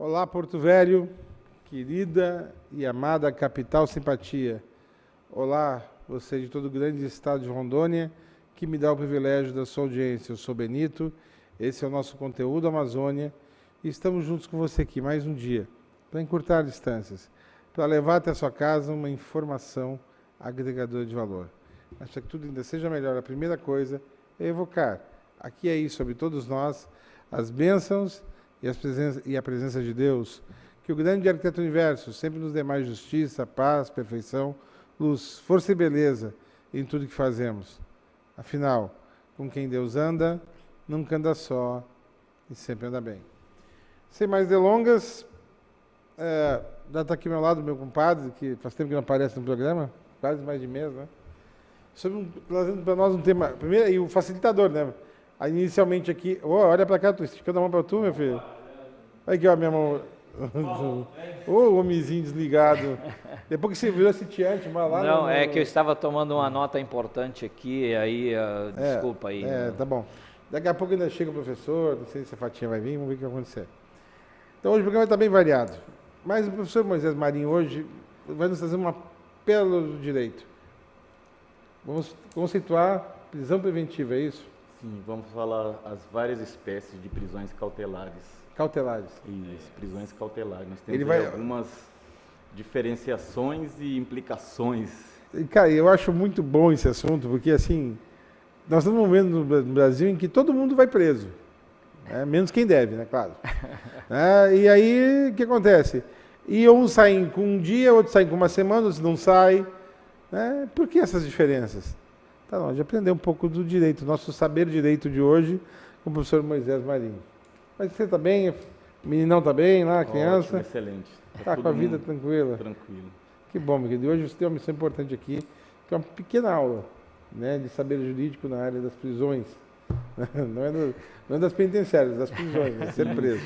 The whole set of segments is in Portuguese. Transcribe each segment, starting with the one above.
Olá, Porto Velho, querida e amada capital simpatia. Olá, você de todo o grande estado de Rondônia, que me dá o privilégio da sua audiência. Eu sou Benito, esse é o nosso conteúdo Amazônia e estamos juntos com você aqui mais um dia, para encurtar distâncias, para levar até a sua casa uma informação agregadora de valor. Mas para que tudo ainda seja melhor, a primeira coisa é evocar, aqui aí sobre todos nós, as bênçãos e a presença de Deus, que o grande arquiteto do universo sempre nos dê mais justiça, paz, perfeição, luz, força e beleza em tudo que fazemos. Afinal, com quem Deus anda, nunca anda só e sempre anda bem. Sem mais delongas, já está aqui ao meu lado o meu compadre, que faz tempo que não aparece no programa, quase mais de mês, né? Trazendo para nós um tema, primeiro, e o facilitador, né? Inicialmente aqui, olha para cá, estou esticando a mão para tu, meu filho. Olha aqui, ó, minha mão. Ô, homenzinho desligado. Depois que você virou sitiante, mas lá... Não, é que eu estava tomando uma nota importante aqui, aí, desculpa aí. Tá bom. Daqui a pouco ainda chega o professor, não sei se a Fatinha vai vir, vamos ver o que vai acontecer. Então hoje o programa está bem variado. Mas o professor Moisés Marinho hoje vai nos trazer uma pérola do direito. Vamos conceituar prisão preventiva, é isso? Sim, vamos falar as várias espécies de prisões cautelares. Cautelares. Isso, prisões cautelares. Nós temos aí algumas diferenciações e implicações. Cara, eu acho muito bom esse assunto, porque assim, nós estamos num momento no Brasil em que todo mundo vai preso. Menos quem deve, né, claro. E aí, o que acontece? E uns saem com um dia, outros saem com uma semana, outros não saem. Por que essas diferenças? Tá, nós de aprender um pouco do direito, nosso saber direito de hoje, com o professor Moisés Marinho. Mas você está bem? O meninão está bem lá, a criança? Ótimo, excelente. Está com a vida tranquila? Tranquilo. Que bom, meu querido. Hoje você tem uma missão importante aqui, que é uma pequena aula, né, de saber jurídico na área das prisões. Não é das penitenciárias, das prisões, de ser preso.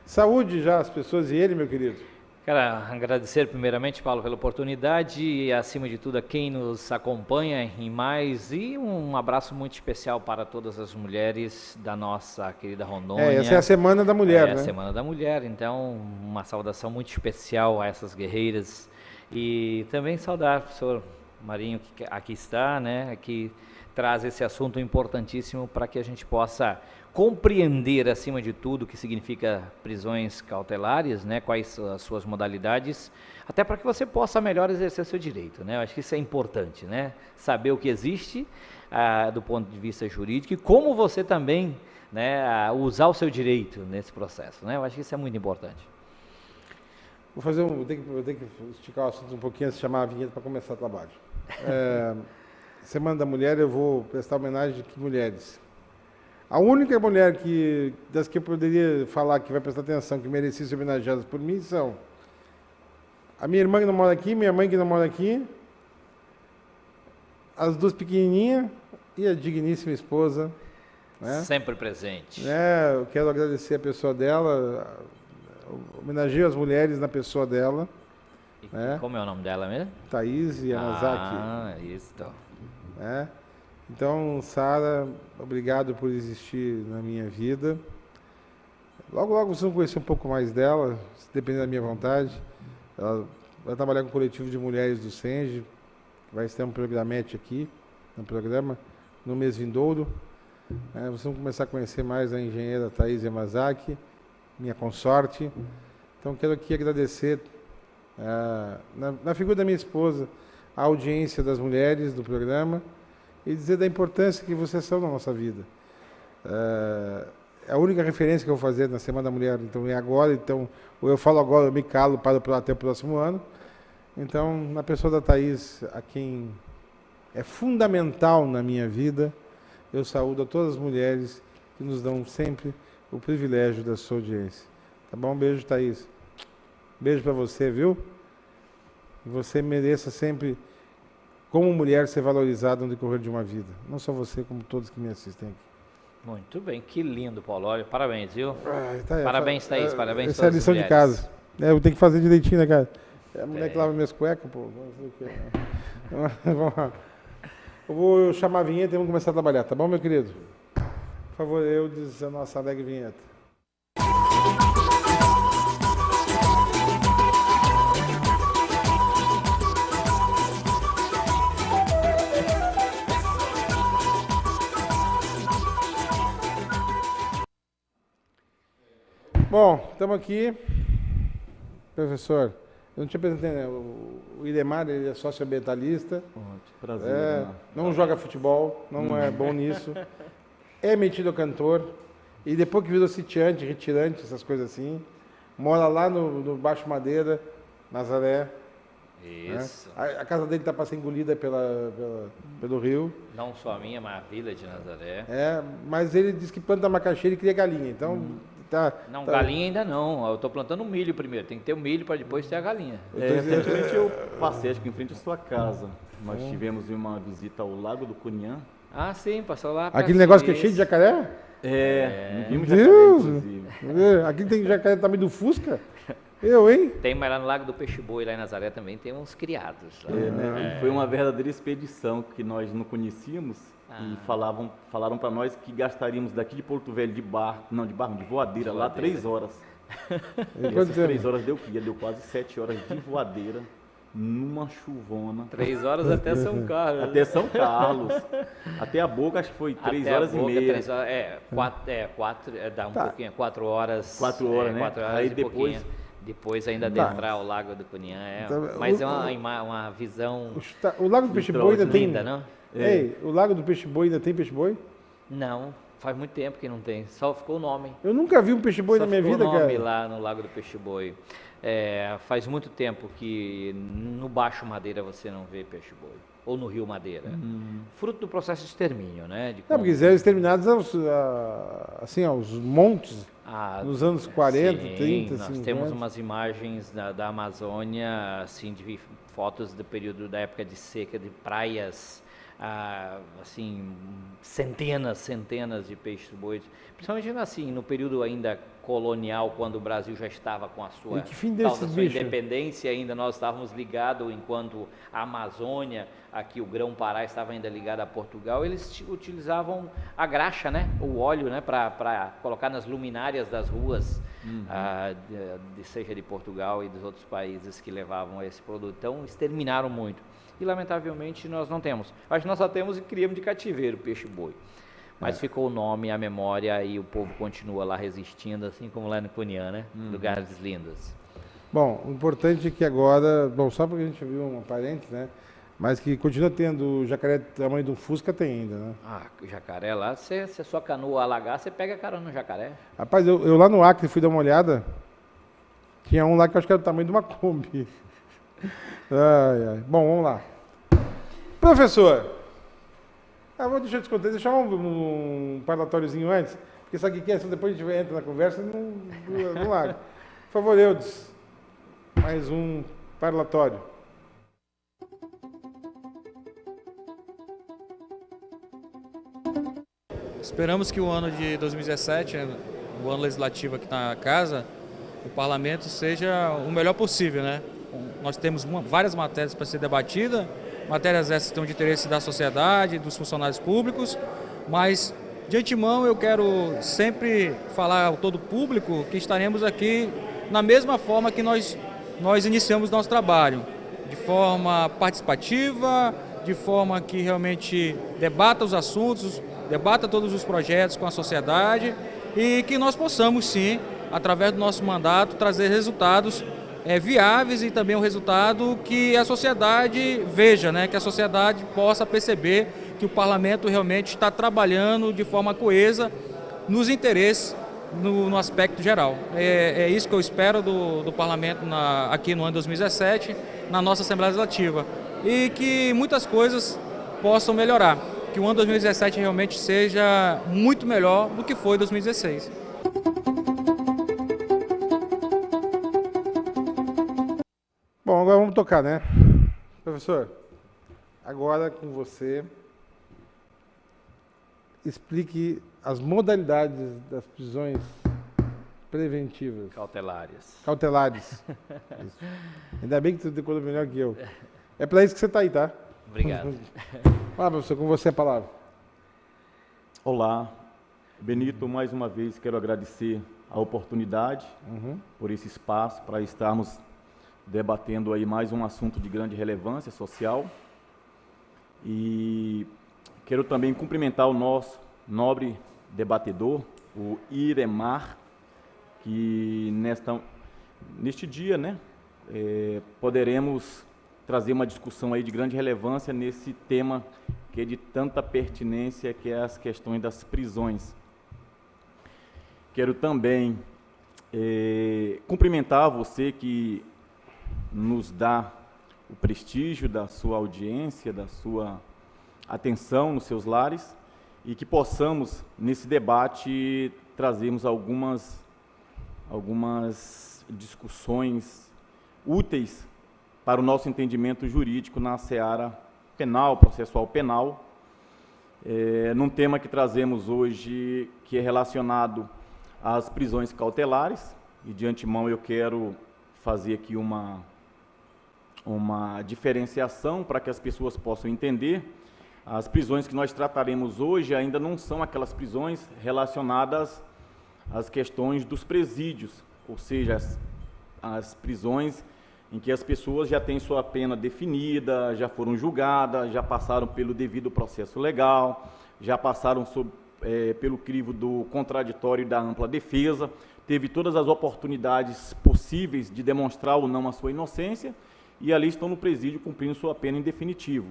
Saúde já as pessoas e ele, meu querido. Quero agradecer primeiramente, Paulo, pela oportunidade e, acima de tudo, a quem nos acompanha em mais. E um abraço muito especial para todas as mulheres da nossa querida Rondônia. Essa é a Semana da Mulher, né? É a Semana da Mulher, então uma saudação muito especial a essas guerreiras. E também saudar o professor Marinho, que aqui está, né? Que traz esse assunto importantíssimo para que a gente possa compreender, acima de tudo, o que significa prisões cautelares, né, quais as suas modalidades, até para que você possa melhor exercer seu direito, né? Eu acho que isso é importante, né? Saber o que existe do ponto de vista jurídico e como você também, né, usar o seu direito nesse processo, né? Eu acho que isso é muito importante. Vou ter que esticar o assunto um pouquinho antes de chamar a vinheta para começar o trabalho. Semana da Mulher, eu vou prestar homenagem a que mulheres? A única mulher das que eu poderia falar que vai prestar atenção, que merecia ser homenageadas por mim, são a minha irmã que não mora aqui, minha mãe que não mora aqui, as duas pequenininhas e a digníssima esposa. Né? Sempre presente. Eu quero agradecer a pessoa dela, homenageio as mulheres na pessoa dela. Como é o nome dela mesmo? Thaís Yamazaki. Isso. Então, Sara, obrigado por existir na minha vida. Logo, logo vocês vão conhecer um pouco mais dela, se depender da minha vontade. Ela vai trabalhar com o coletivo de mulheres do Senge, vai ter um programete aqui, no programa, no mês vindouro. Vocês vão começar a conhecer mais a engenheira Thaís Yamazaki, minha consorte. Então, quero aqui agradecer, na figura da minha esposa, a audiência das mulheres do programa, e dizer da importância que vocês são na nossa vida. A única referência que eu vou fazer na Semana da Mulher, então é agora, então, ou eu falo agora, eu me calo até o próximo ano. Então, na pessoa da Thaís, a quem é fundamental na minha vida, eu saúdo a todas as mulheres que nos dão sempre o privilégio da sua audiência. Tá bom? Um beijo, Thaís. Beijo para você, viu? E você mereça sempre, como mulher, ser valorizada no decorrer de uma vida. Não só você, como todos que me assistem aqui. Muito bem, que lindo, Paulo. Olha, parabéns, viu? Tá, parabéns, Thaís, parabéns essa é a lição de casa. Eu tenho que fazer direitinho, né, cara? É a mulher que lava minhas cuecas, pô. Vamos lá. Eu vou chamar a vinheta e vamos começar a trabalhar, tá bom, meu querido? Por favor, Eudes, a nossa alegre vinheta. Bom, estamos aqui. Professor, eu não te apresentei, né? O Idemar, ele é socioambientalista. Prazer. Não joga futebol, não é bom nisso. É metido cantor. E depois que virou sitiante, retirante, essas coisas assim. Mora lá no Baixo Madeira, Nazaré. Isso. Né? A casa dele está para ser engolida pelo rio. Não só a minha, mas a vila de Nazaré. Mas ele disse que planta macaxeira e cria galinha. Então, Não, galinha ainda não. Eu estou plantando milho primeiro. Tem que ter o milho para depois ter a galinha. Recentemente eu passei, acho que em frente à sua casa. Nós tivemos uma visita ao Lago do Cunhã. Ah, sim, passou lá. Aquele negócio que é cheio de jacaré? Não vimos jacaré, Deus! inclusive. Aqui tem jacaré do tamanho do Fusca? Eu, hein? Tem, mas lá no Lago do Peixe Boi, lá em Nazaré, também tem uns criados. Lá. Né? E foi uma verdadeira expedição que nós não conhecíamos e falaram para nós que gastaríamos daqui de Porto Velho de voadeira, lá 3 horas. E essas 3 horas deu o quê? Deu quase 7 horas de voadeira numa chuvona. 3 horas até São Carlos. Até São Carlos. Até a boca, acho que foi 3 horas e meia. 3 horas, dá um pouquinho, 4 horas. 4 horas, né? 4 horas Aí e depois... pouquinho. Depois ainda adentrar o Lago do Cunhã. Mas é uma visão O Lago do Peixe Boi ainda tem... linda, não? Ei, o Lago do Peixe Boi ainda tem peixe boi? Não, faz muito tempo que não tem. Só ficou o nome. Eu nunca vi um peixe boi Só na minha ficou vida, o nome cara. lá no Lago do Peixe Boi. Faz muito tempo que no Baixo Madeira você não vê peixe boi. Ou no Rio Madeira. Fruto do processo de extermínio, né? Não, porque eles eram exterminados aos montes, nos anos 40, sim, 30, nós 50. temos umas imagens da Amazônia, assim, de fotos do período da época de seca, de praias, assim, centenas de peixes-bois, principalmente assim, no período ainda colonial, quando o Brasil já estava com a sua, E que fim desses sua bichos? independência, ainda nós estávamos ligados, enquanto a Amazônia, aqui o Grão-Pará estava ainda ligado a Portugal, eles utilizavam a graxa, né, o óleo, né, para colocar nas luminárias das ruas, seja de Portugal e dos outros países que levavam esse produto. Então, exterminaram muito. E, lamentavelmente, nós não temos. Acho que nós só temos e criamos de cativeiro peixe-boi. Mas ficou o nome, a memória, e o povo continua lá resistindo, assim como lá no Cunhã, né? Lugares lindos. Bom, o importante é que agora, só porque a gente viu uma parente, né? Mas que continua tendo o jacaré do tamanho do Fusca, tem ainda, né? O jacaré lá, se a sua canoa alagar, você pega carona no jacaré. Rapaz, eu lá no Acre fui dar uma olhada, tinha um lá que eu acho que era do tamanho de uma Kombi. Bom, vamos lá. Professor, deixa eu te contar, deixa um parlatóriozinho antes, porque sabe o que é? Senão depois a gente entra na conversa e não larga. Por favor, Eudes, mais um parlatório. Esperamos que o ano de 2017, o ano legislativo aqui na casa, o parlamento seja o melhor possível, né? Nós temos várias matérias para ser debatidas, matérias essas que estão de interesse da sociedade, dos funcionários públicos, mas de antemão eu quero sempre falar ao todo público que estaremos aqui na mesma forma que nós iniciamos nosso trabalho, de forma participativa, de forma que realmente debata os assuntos, debata todos os projetos com a sociedade e que nós possamos sim, através do nosso mandato, trazer resultados viáveis e também um resultado que a sociedade veja, né? Que a sociedade possa perceber que o parlamento realmente está trabalhando de forma coesa nos interesses no aspecto geral. É isso que eu espero do parlamento aqui no ano 2017, na nossa Assembleia Legislativa. E que muitas coisas possam melhorar, que o ano 2017 realmente seja muito melhor do que foi 2016. Bom, agora vamos tocar, né? Professor, agora com você, explique as modalidades das prisões preventivas. Cautelares. Isso. Ainda bem que você decorou melhor que eu. É para isso que você está aí, tá? Obrigado. Professor, com você a palavra. Olá, Benito, mais uma vez quero agradecer a oportunidade por esse espaço para estarmos debatendo aí mais um assunto de grande relevância social. E quero também cumprimentar o nosso nobre debatedor, o Idemar, que neste dia, né, poderemos trazer uma discussão aí de grande relevância nesse tema que é de tanta pertinência, que é as questões das prisões. Quero também cumprimentar você que nos dá o prestígio da sua audiência, da sua atenção nos seus lares, e que possamos, nesse debate, trazermos algumas discussões úteis para o nosso entendimento jurídico na seara penal, processual penal, num tema que trazemos hoje, que é relacionado às prisões cautelares, e de antemão eu quero fazer aqui uma diferenciação para que as pessoas possam entender. As prisões que nós trataremos hoje ainda não são aquelas prisões relacionadas às questões dos presídios, ou seja, as prisões em que as pessoas já têm sua pena definida, já foram julgadas, já passaram pelo devido processo legal, já passaram pelo crivo do contraditório e da ampla defesa, teve todas as oportunidades possíveis de demonstrar ou não a sua inocência, e ali estão no presídio cumprindo sua pena em definitivo.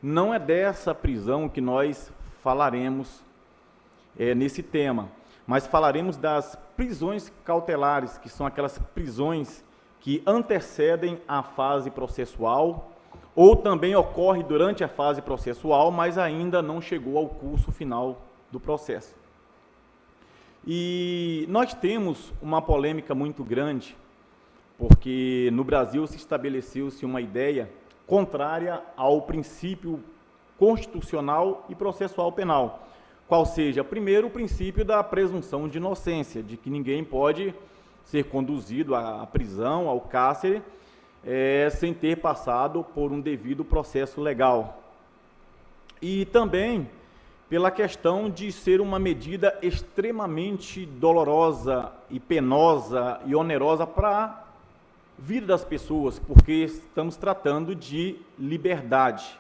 Não é dessa prisão que nós falaremos nesse tema, mas falaremos das prisões cautelares, que são aquelas prisões que antecedem a fase processual, ou também ocorre durante a fase processual, mas ainda não chegou ao curso final do processo. E nós temos uma polêmica muito grande, porque no Brasil se estabeleceu-se uma ideia contrária ao princípio constitucional e processual penal, qual seja, primeiro, o princípio da presunção de inocência, de que ninguém pode ser conduzido à prisão, ao cárcere, sem ter passado por um devido processo legal. E também pela questão de ser uma medida extremamente dolorosa e penosa e onerosa para a vida das pessoas, porque estamos tratando de liberdade.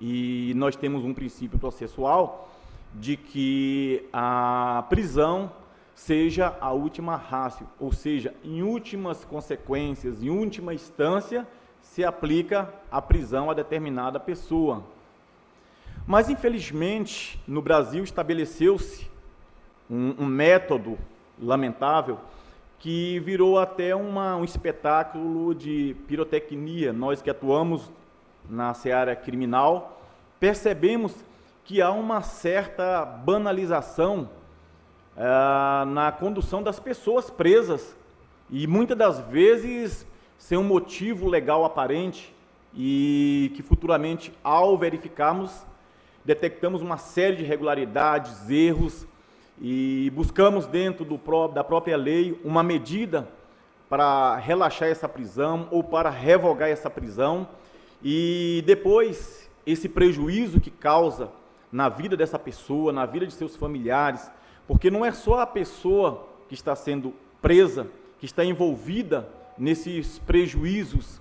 E nós temos um princípio processual de que a prisão seja a última ratio, ou seja, em últimas consequências, em última instância, se aplica a prisão a determinada pessoa. Mas, infelizmente, no Brasil estabeleceu-se um método lamentável que virou até um espetáculo de pirotecnia. Nós que atuamos na seara criminal, percebemos que há uma certa banalização na condução das pessoas presas, e muitas das vezes sem um motivo legal aparente, e que futuramente, ao verificarmos, detectamos uma série de irregularidades, erros, e buscamos dentro da própria lei uma medida para relaxar essa prisão ou para revogar essa prisão, e depois esse prejuízo que causa na vida dessa pessoa, na vida de seus familiares, porque não é só a pessoa que está sendo presa, que está envolvida nesses prejuízos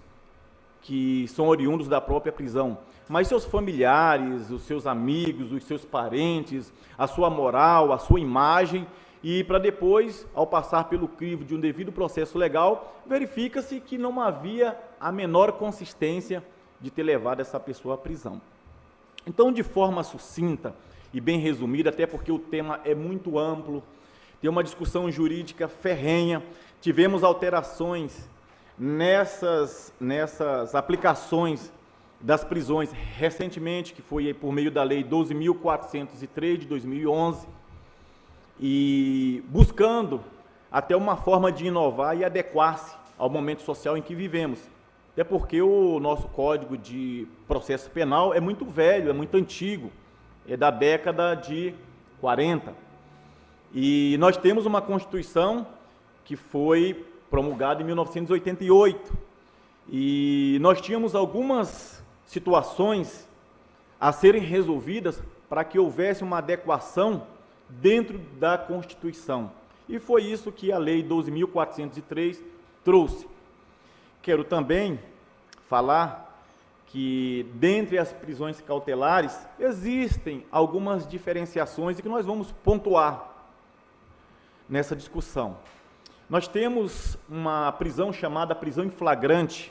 que são oriundos da própria prisão, mas seus familiares, os seus amigos, os seus parentes, a sua moral, a sua imagem, e para depois, ao passar pelo crivo de um devido processo legal, verifica-se que não havia a menor consistência de ter levado essa pessoa à prisão. Então, de forma sucinta e bem resumida, até porque o tema é muito amplo, tem uma discussão jurídica ferrenha, tivemos alterações nessas aplicações das prisões recentemente, que foi por meio da Lei 12.403 de 2011, e buscando até uma forma de inovar e adequar-se ao momento social em que vivemos. Até porque o nosso Código de Processo Penal é muito velho, é muito antigo, é da década de 40. E nós temos uma Constituição que foi promulgada em 1988. E nós tínhamos algumas situações a serem resolvidas para que houvesse uma adequação dentro da Constituição. E foi isso que a Lei 12.403 trouxe. Quero também falar que, dentre as prisões cautelares, existem algumas diferenciações e que nós vamos pontuar nessa discussão. Nós temos uma prisão chamada prisão em flagrante.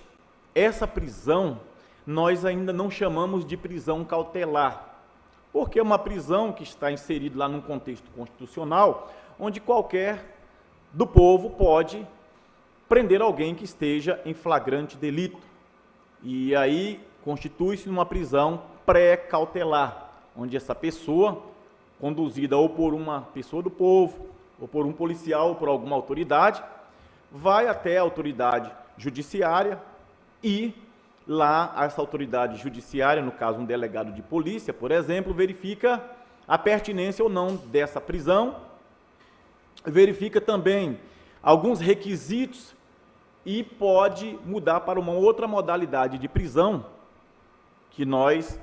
Essa prisão nós ainda não chamamos de prisão cautelar, porque é uma prisão que está inserida lá num contexto constitucional, onde qualquer do povo pode prender alguém que esteja em flagrante delito. E aí constitui-se uma prisão pré-cautelar, onde essa pessoa, conduzida ou por uma pessoa do povo, ou por um policial, ou por alguma autoridade, vai até a autoridade judiciária e lá essa autoridade judiciária, no caso um delegado de polícia, por exemplo, verifica a pertinência ou não dessa prisão, verifica também alguns requisitos e pode mudar para uma outra modalidade de prisão, que nós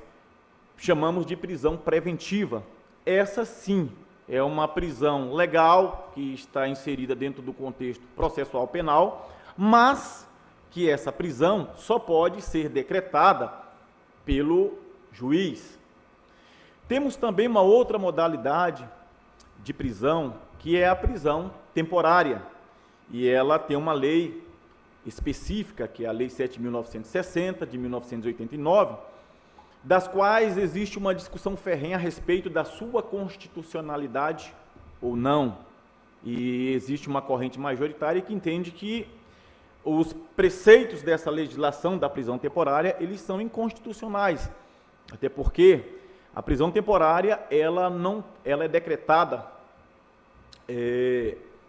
chamamos de prisão preventiva. Essa sim é uma prisão legal, que está inserida dentro do contexto processual penal, mas que essa prisão só pode ser decretada pelo juiz. Temos também uma outra modalidade de prisão, que é a prisão temporária, e ela tem uma lei específica, que é a Lei 7.960, de 1989, das quais existe uma discussão ferrenha a respeito da sua constitucionalidade ou não. E existe uma corrente majoritária que entende que os preceitos dessa legislação da prisão temporária, eles são inconstitucionais. Até porque a prisão temporária, ela é decretada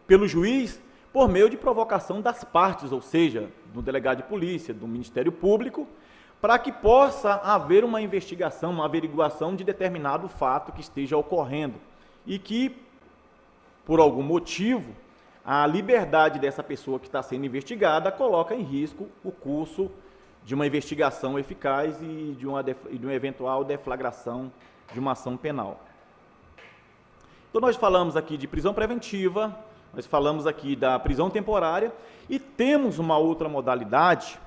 pelo juiz por meio de provocação das partes, ou seja, do delegado de polícia, do Ministério Público, para que possa haver uma investigação, uma averiguação de determinado fato que esteja ocorrendo e que, por algum motivo, a liberdade dessa pessoa que está sendo investigada coloca em risco o curso de uma investigação eficaz e de uma eventual deflagração de uma ação penal. Então, nós falamos aqui de prisão preventiva, nós falamos aqui da prisão temporária e temos uma outra modalidade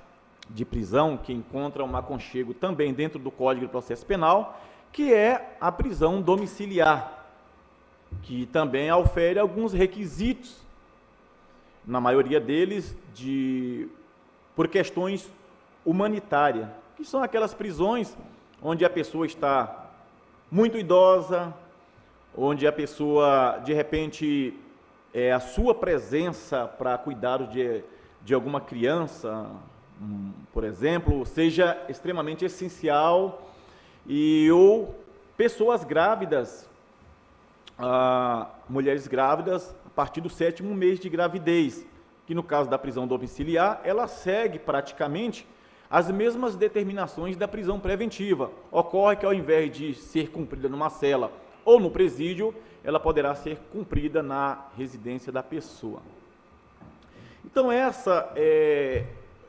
de prisão que encontra um aconchego também dentro do Código de Processo Penal, que é a prisão domiciliar, que também ofere alguns requisitos, na maioria deles por questões humanitárias, que são aquelas prisões onde a pessoa está muito idosa, onde a pessoa, de repente, a sua presença para cuidar de alguma criança, por exemplo, seja extremamente essencial, ou pessoas grávidas, mulheres grávidas a partir do 7º mês de gravidez, que no caso da prisão domiciliar, ela segue praticamente as mesmas determinações da prisão preventiva. Ocorre que ao invés de ser cumprida numa cela ou no presídio, ela poderá ser cumprida na residência da pessoa. Então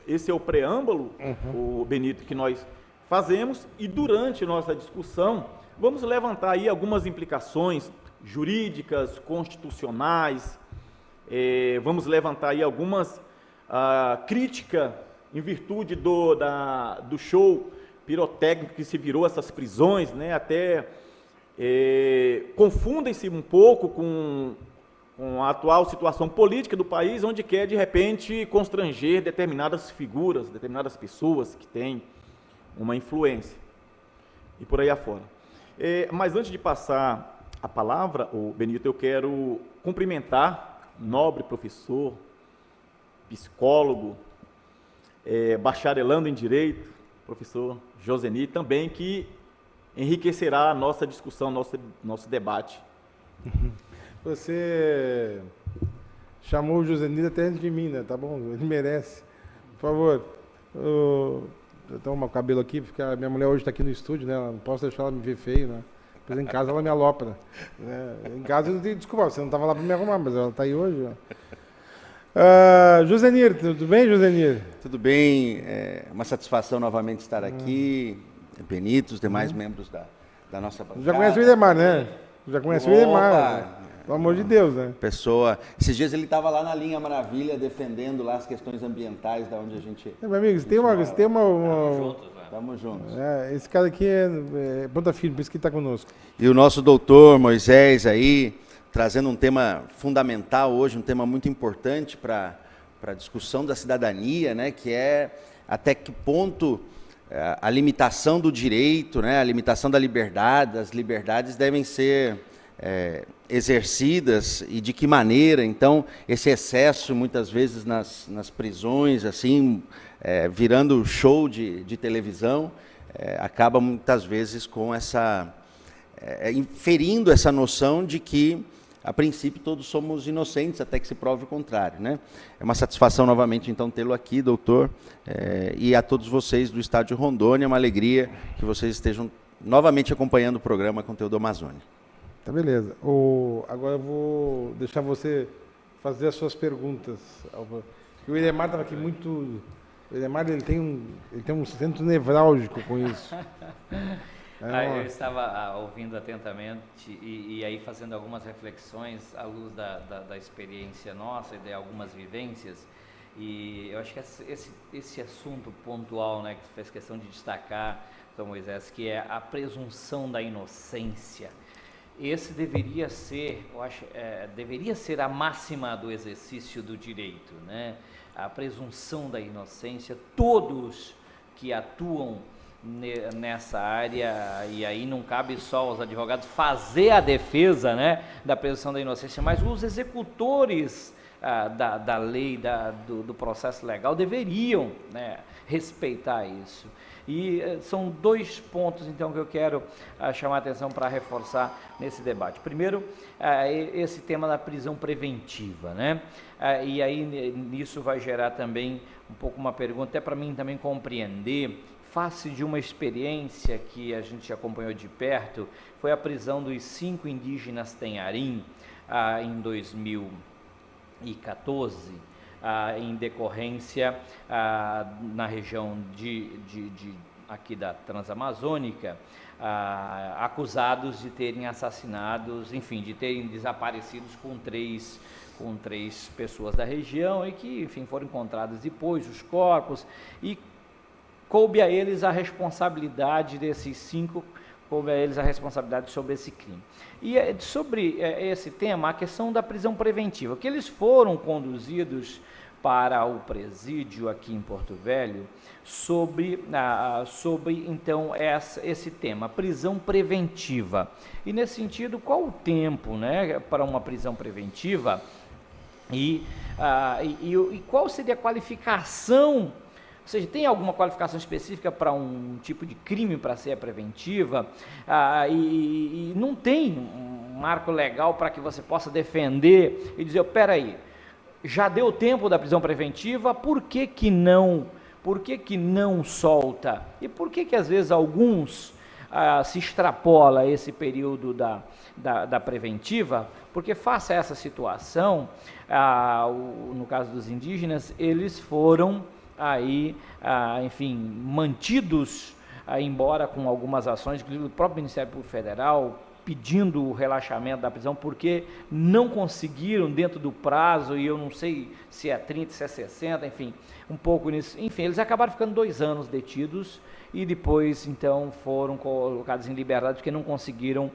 esse é o preâmbulo, o Benito, que nós fazemos, e durante nossa discussão vamos levantar aí algumas implicações jurídicas, constitucionais, vamos levantar aí algumas críticas em virtude do show pirotécnico que se virou essas prisões, né, até confundem-se um pouco com a atual situação política do país, onde quer, de repente, constranger determinadas figuras, determinadas pessoas que têm uma influência, e por aí afora. Mas antes de passar a palavra, Benito, eu quero cumprimentar um nobre professor, psicólogo, bacharelando em Direito, professor Joseni, também, que enriquecerá a nossa discussão, nosso debate. Você chamou o Joseni até antes de mim, né? Tá bom? Ele merece. Por favor. Eu tenho um cabelo aqui, porque minha mulher hoje está aqui no estúdio, né? Eu não posso deixar ela me ver feio, né? Depois em casa ela me alopra. Né? Em casa eu não tenho desculpa, você não estava lá para me arrumar, mas ela está aí hoje. Josenir, tudo bem, Josenir? Tudo bem, é uma satisfação novamente estar aqui, Benito, os demais membros da nossa bancada. Já conhece o Idemar, né? Já conhece o Idemar, né? Pelo amor de Deus, né? Pessoa, esses dias ele estava lá na Linha Maravilha, defendendo lá as questões ambientais, da onde a gente... Meu amigo, você tem uma... Estamos juntos. Esse cara aqui é ponta firme, por isso que está conosco. E o nosso doutor Moisés aí, trazendo um tema fundamental hoje, um tema muito importante para a discussão da cidadania, né, que é até que ponto a limitação do direito, né, a limitação da liberdade, as liberdades devem ser exercidas e de que maneira. Então, esse excesso, muitas vezes, nas prisões, assim, virando show de televisão, acaba, muitas vezes, com inferindo essa noção de que, a princípio, todos somos inocentes, até que se prove o contrário, né? É uma satisfação, novamente, então, tê-lo aqui, doutor, e a todos vocês do Estado de Rondônia, é uma alegria que vocês estejam novamente acompanhando o programa Conteúdo Amazônia. Tá, beleza. Agora eu vou deixar você fazer as suas perguntas. O Iremar estava aqui muito... O Iremar, ele tem um centro nevrálgico com isso. Eu estava ouvindo atentamente e aí fazendo algumas reflexões à luz da experiência nossa e de algumas vivências, e eu acho que esse assunto pontual, né, que fez questão de destacar, São Moisés, que é a presunção da inocência. Esse deveria ser, eu acho, deveria ser a máxima do exercício do direito, né? A presunção da inocência. Todos que atuam nessa área, e aí não cabe só aos advogados fazer a defesa, né, da presunção da inocência, mas os executores da lei, do processo legal deveriam, né, respeitar isso. E são dois pontos, então, que eu quero chamar a atenção para reforçar nesse debate. Primeiro, esse tema da prisão preventiva, né? E aí nisso vai gerar também um pouco uma pergunta, até para mim também compreender, face de uma experiência que a gente acompanhou de perto, foi a prisão dos 5 indígenas Tenharim em 2014, em decorrência na região aqui da Transamazônica, acusados de terem assassinados, enfim, de terem desaparecidos com três pessoas da região, e que, enfim, foram encontrados depois os corpos, e coube a eles a responsabilidade desses 5, coube a eles a responsabilidade sobre esse crime. E sobre esse tema, a questão da prisão preventiva, que eles foram conduzidos para o presídio aqui em Porto Velho, sobre então esse tema, prisão preventiva. E nesse sentido, qual o tempo, né, para uma prisão preventiva e qual seria a qualificação? Ou seja, tem alguma qualificação específica para um tipo de crime para ser a preventiva? E não tem um marco legal para que você possa defender e dizer, peraí, já deu tempo da prisão preventiva, por que que não solta? E por que às vezes alguns se extrapola esse período da preventiva? Porque face a essa situação, no caso dos indígenas, eles foram aí, enfim, mantidos, embora com algumas ações, inclusive do próprio Ministério Público Federal, pedindo o relaxamento da prisão, porque não conseguiram dentro do prazo, e eu não sei se é 30, se é 60, enfim, um pouco nisso. Enfim, eles acabaram ficando 2 anos detidos e depois, então, foram colocados em liberdade porque não conseguiram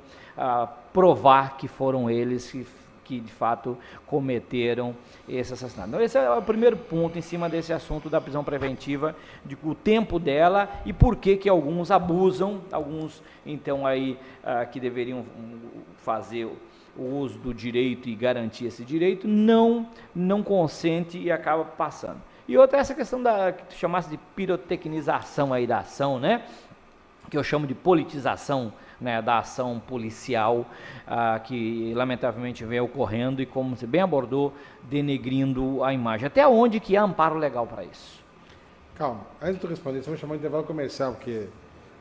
provar que foram eles que de fato cometeram esse assassinato. Então, esse é o primeiro ponto em cima desse assunto da prisão preventiva, o tempo dela e por que alguns abusam, alguns então aí que deveriam fazer o uso do direito e garantir esse direito, não consente e acaba passando. E outra é essa questão que tu chamasse de pirotecnização aí da ação, né? Que eu chamo de politização, né, da ação policial, que lamentavelmente vem ocorrendo e, como você bem abordou, denegrindo a imagem. Até onde que há amparo legal para isso? Calma, antes de tu responder, você vai chamar de intervalo comercial, porque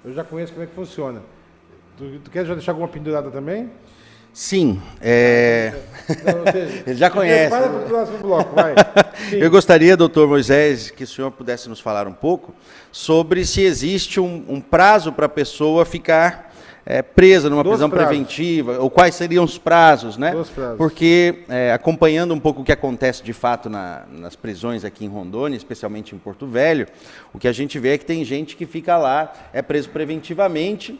eu já conheço como é que funciona. Tu quer já deixar alguma pendurada também? Sim, Então, ou seja, ele já conhece. Para para o próximo bloco, vai. Eu gostaria, doutor Moisés, que o senhor pudesse nos falar um pouco sobre se existe um prazo para a pessoa ficar presa numa prisão preventiva, ou quais seriam os prazos, né? Porque, acompanhando um pouco o que acontece de fato nas prisões aqui em Rondônia, especialmente em Porto Velho, o que a gente vê é que tem gente que fica lá, é preso preventivamente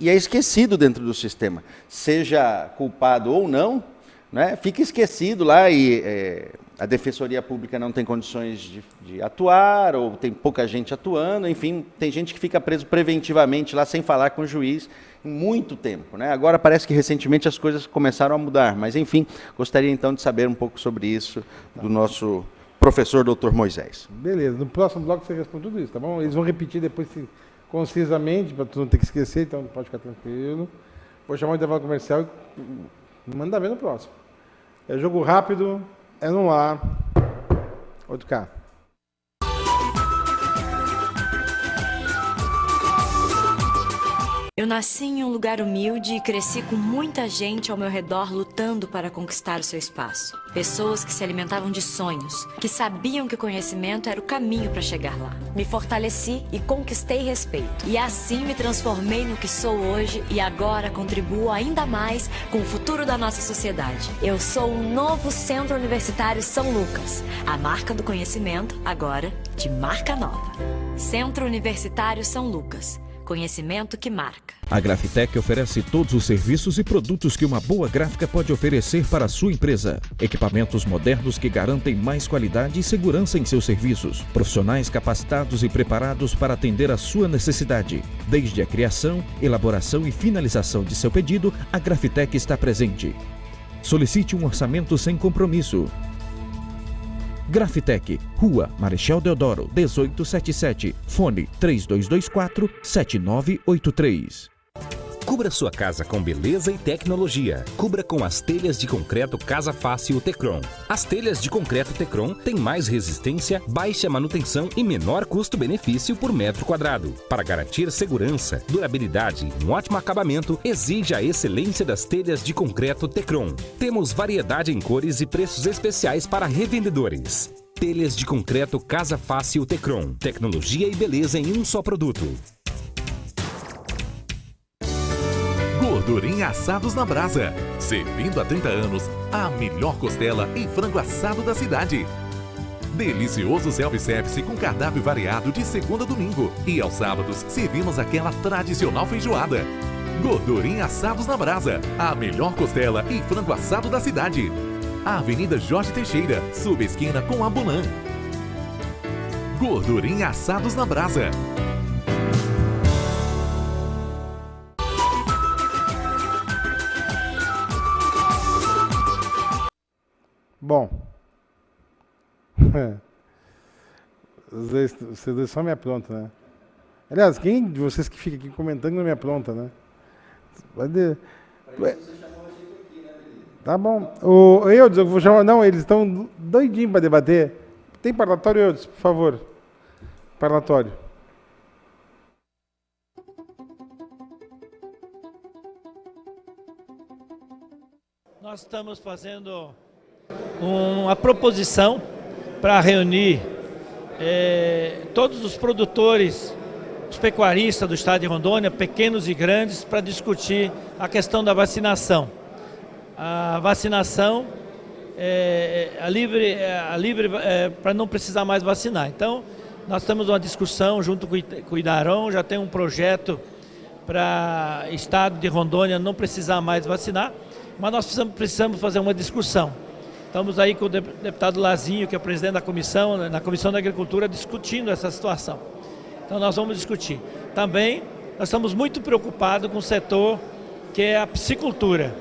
e é esquecido dentro do sistema, seja culpado ou não, né, fica esquecido lá e a Defensoria Pública não tem condições de atuar, ou tem pouca gente atuando, enfim, tem gente que fica preso preventivamente lá sem falar com o juiz em muito tempo, né? Agora parece que recentemente as coisas começaram a mudar, mas enfim, gostaria então de saber um pouco sobre isso do nosso professor Dr. Moisés. Beleza, no próximo bloco você responde tudo isso, tá bom? Eles vão repetir depois concisamente, para tu não ter que esquecer, então pode ficar tranquilo. Vou chamar o intervalo comercial e manda ver no próximo. É jogo rápido, é no ar. Outro cá. Eu nasci em um lugar humilde e cresci com muita gente ao meu redor lutando para conquistar o seu espaço. Pessoas que se alimentavam de sonhos, que sabiam que o conhecimento era o caminho para chegar lá. Me fortaleci e conquistei respeito. E assim me transformei no que sou hoje e agora contribuo ainda mais com o futuro da nossa sociedade. Eu sou o novo Centro Universitário São Lucas, a marca do conhecimento, agora de marca nova. Centro Universitário São Lucas. Conhecimento que marca. A Grafitec oferece todos os serviços e produtos que uma boa gráfica pode oferecer para a sua empresa. Equipamentos modernos que garantem mais qualidade e segurança em seus serviços. Profissionais capacitados e preparados para atender a sua necessidade. Desde a criação, elaboração e finalização de seu pedido, a Grafitec está presente. Solicite um orçamento sem compromisso. Grafitec, Rua Marechal Deodoro, 1877, fone 3224-7983. Cubra sua casa com beleza e tecnologia. Cubra com as telhas de concreto Casa Fácil Tecron. As telhas de concreto Tecron têm mais resistência, baixa manutenção e menor custo-benefício por metro quadrado. Para garantir segurança, durabilidade e um ótimo acabamento, exige a excelência das telhas de concreto Tecron. Temos variedade em cores e preços especiais para revendedores. Telhas de concreto Casa Fácil Tecron. Tecnologia e beleza em um só produto. Gordurinha Assados na Brasa. Servindo há 30 anos, a melhor costela e frango assado da cidade. Delicioso self-service com cardápio variado de segunda a domingo. E aos sábados, servimos aquela tradicional feijoada. Gordurinha Assados na Brasa. A melhor costela e frango assado da cidade. Avenida Jorge Teixeira, subesquina com a Bulan. Gordurinha Assados na Brasa. Bom, vocês dois só me aprontam, né? Aliás, quem de vocês que fica aqui comentando não me apronta, né? Tá bom. O Eudes, eu vou chamar. Não, eles estão doidinhos para debater. Tem parlatório, Eudes, por favor. Parlatório. Nós estamos fazendo uma proposição para reunir todos os produtores, os pecuaristas do estado de Rondônia, pequenos e grandes, para discutir a questão da vacinação. A vacinação livre para não precisar mais vacinar. Então, nós temos uma discussão junto com o Idaron, já tem um projeto para o estado de Rondônia não precisar mais vacinar, mas nós precisamos fazer uma discussão. Estamos aí com o deputado Lazinho, que é o presidente da comissão, na Comissão da Agricultura, discutindo essa situação. Então nós vamos discutir. Também nós estamos muito preocupados com o setor que é a piscicultura.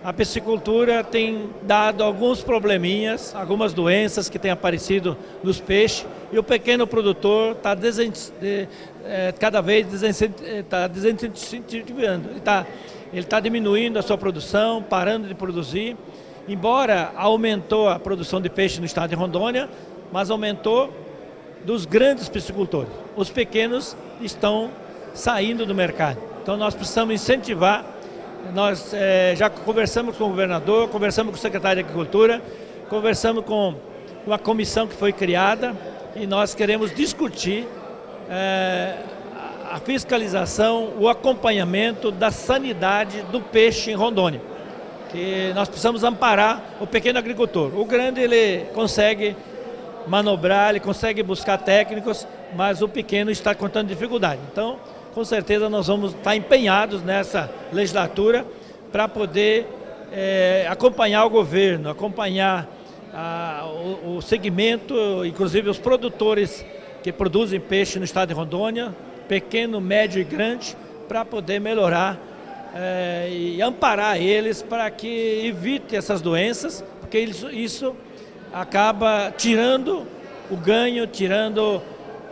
A piscicultura tem dado alguns probleminhas, algumas doenças que têm aparecido nos peixes, e o pequeno produtor está cada vez desincentivando. Ele está diminuindo a sua produção, parando de produzir. Embora aumentou a produção de peixe no estado de Rondônia, mas aumentou dos grandes piscicultores. Os pequenos estão saindo do mercado. Então nós precisamos incentivar. Nós já conversamos com o governador, conversamos com o secretário de Agricultura, conversamos com a comissão que foi criada e nós queremos discutir a fiscalização, o acompanhamento da sanidade do peixe em Rondônia. Que nós precisamos amparar o pequeno agricultor. O grande ele consegue manobrar, ele consegue buscar técnicos, mas o pequeno está contando dificuldade. Então, com certeza nós vamos estar empenhados nessa legislatura para poder acompanhar o governo, acompanhar o segmento, inclusive os produtores que produzem peixe no estado de Rondônia, pequeno, médio e grande, para poder melhorar e amparar eles para que evite essas doenças, porque isso acaba tirando o ganho, tirando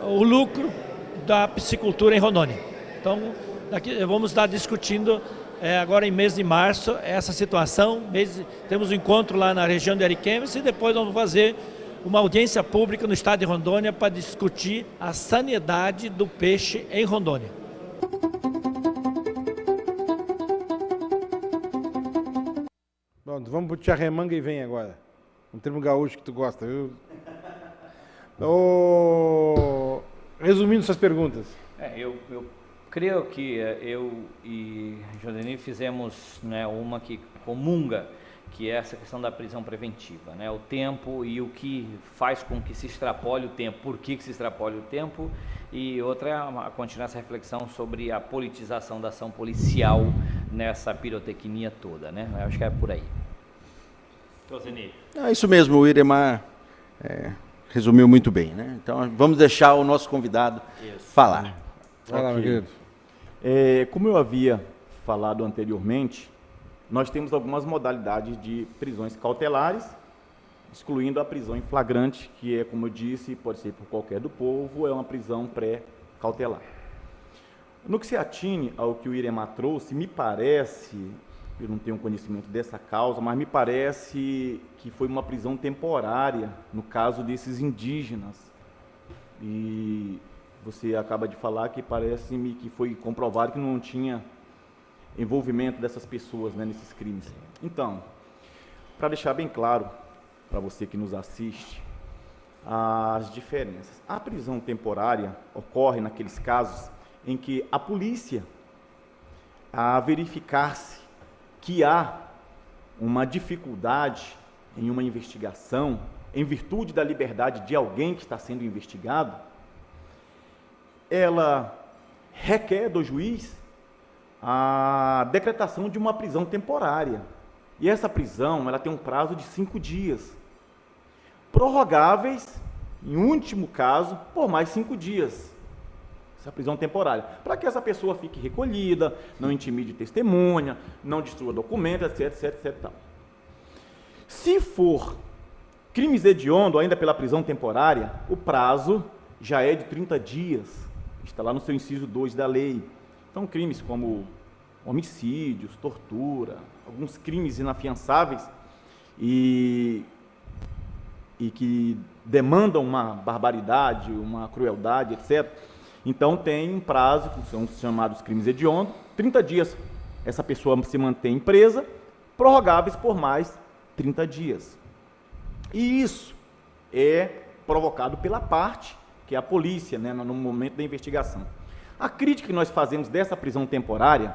o lucro da piscicultura em Rondônia. Então, vamos estar discutindo agora em mês de março essa situação. Temos um encontro lá na região de Ariquemes e depois vamos fazer uma audiência pública no estado de Rondônia para discutir a sanidade do peixe em Rondônia. Bom, vamos pro Tia Remanga e vem agora. Um termo gaúcho que tu gosta, viu? Resumindo suas perguntas. Eu creio que eu e Josenir fizemos, né, uma que comunga, que é essa questão da prisão preventiva, né, o tempo e o que faz com que se extrapole o tempo, por que se extrapole o tempo, e outra é continuar essa reflexão sobre a politização da ação policial nessa pirotecnia toda, né? Eu acho que é por aí. Josenir. É isso mesmo, o Iremar resumiu muito bem, né? Então vamos deixar o nosso convidado falar. Vai lá, meu querido. Como eu havia falado anteriormente, nós temos algumas modalidades de prisões cautelares, excluindo a prisão em flagrante, que é, como eu disse, pode ser por qualquer do povo, é uma prisão pré-cautelar. No que se atine ao que o Iremar trouxe, me parece, eu não tenho conhecimento dessa causa, mas me parece que foi uma prisão temporária, no caso desses indígenas. E você acaba de falar que parece-me que foi comprovado que não tinha envolvimento dessas pessoas, né, nesses crimes. Então, para deixar bem claro para você que nos assiste, as diferenças. A prisão temporária ocorre naqueles casos em que a polícia, a verificar-se que há uma dificuldade em uma investigação, em virtude da liberdade de alguém que está sendo investigado, ela requer do juiz a decretação de uma prisão temporária. E essa prisão, ela tem um prazo de 5 dias, prorrogáveis, em último caso, por mais 5 dias. Essa prisão temporária, para que essa pessoa fique recolhida, não intimide testemunha, não destrua documentos, etc. Tal. Se for crimes hediondo, ainda pela prisão temporária, o prazo já é de 30 dias, está lá no seu inciso 2 da lei. Então, crimes como homicídios, tortura, alguns crimes inafiançáveis e que demandam uma barbaridade, uma crueldade, etc., então tem um prazo, que são os chamados crimes hediondos, 30 dias essa pessoa se mantém presa, prorrogáveis por mais 30 dias. E isso é provocado pela parte, que é a polícia, né, no momento da investigação. A crítica que nós fazemos dessa prisão temporária